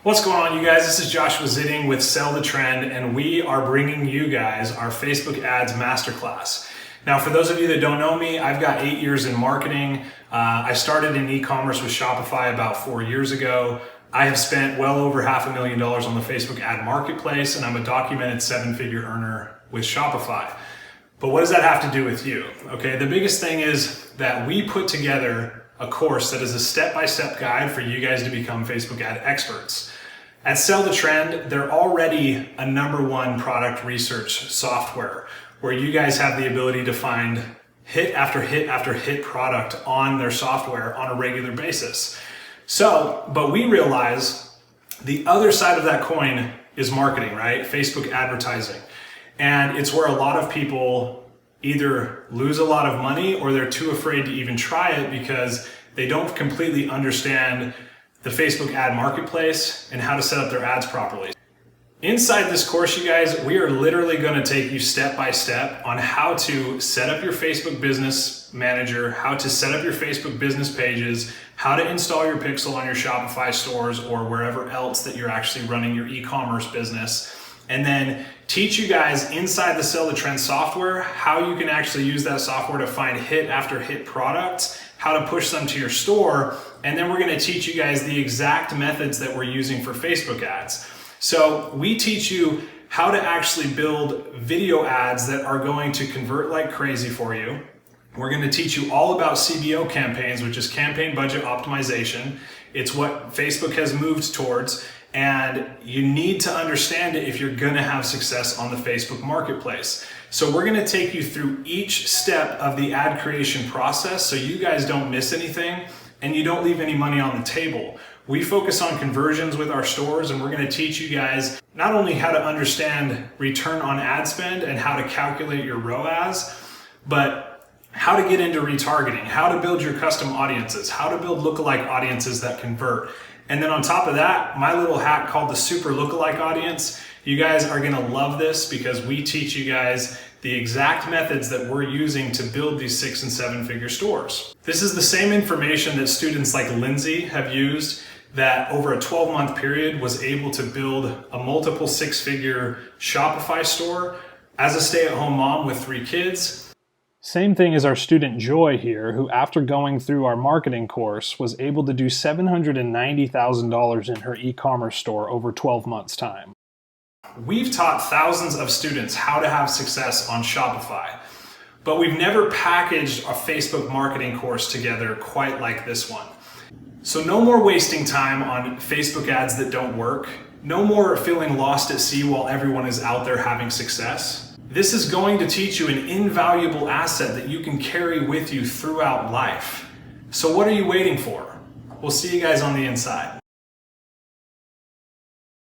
What's going on, you guys? This is Joshua Zitting with Sell the Trend, and we are bringing you guys our Facebook Ads Masterclass. Now, for those of you that don't know me, I've got 8 years in marketing. I started in e-commerce with Shopify about 4 years ago. I have spent well over $500,000 on the Facebook ad marketplace, and I'm a documented 7-figure earner with Shopify. But what does that have to do with you? Okay, the biggest thing is that we put together a course that is a step-by-step guide for you guys to become Facebook ad experts. At Sell the Trend, they're already a #1 product research software where you guys have the ability to find hit after hit after hit product on their software on a regular basis. But we realize the other side of that coin is marketing, right? Facebook advertising. And it's where a lot of people either lose a lot of money or they're too afraid to even try it because they don't completely understand the Facebook ad marketplace and how to set up their ads properly. Inside this course, you guys, we are literally going to take you step by step on how to set up your Facebook business manager, how to set up your Facebook business pages, how to install your pixel on your Shopify stores or wherever else that you're actually running your e-commerce business. And then teach you guys inside the Sell the Trend software how you can actually use that software to find hit after hit products, how to push them to your store, and then we're going to teach you guys the exact methods that we're using for Facebook ads. So we teach you how to actually build video ads that are going to convert like crazy for you. We're going to teach you all about CBO campaigns, which is campaign budget optimization. It's what Facebook has moved towards. And you need to understand it if you're going to have success on the Facebook marketplace. So we're going to take you through each step of the ad creation process so you guys don't miss anything and you don't leave any money on the table. We focus on conversions with our stores, and we're going to teach you guys not only how to understand return on ad spend and how to calculate your ROAS, but how to get into retargeting, how to build your custom audiences, how to build lookalike audiences that convert. And then on top of that, my little hack called the super lookalike audience. You guys are gonna love this because we teach you guys the exact methods that we're using to build these 6- and 7-figure stores. This is the same information that students like Lindsay have used that over a 12-month period was able to build a multiple 6-figure Shopify store as a stay-at-home mom with 3 kids. Same thing as our student Joy here, who after going through our marketing course was able to do $790,000 in her e-commerce store over 12 months' time. We've taught thousands of students how to have success on Shopify, but we've never packaged a Facebook marketing course together quite like this one. So no more wasting time on Facebook ads that don't work. No more feeling lost at sea while everyone is out there having success. This is going to teach you an invaluable asset that you can carry with you throughout life. So what are you waiting for? We'll see you guys on the inside.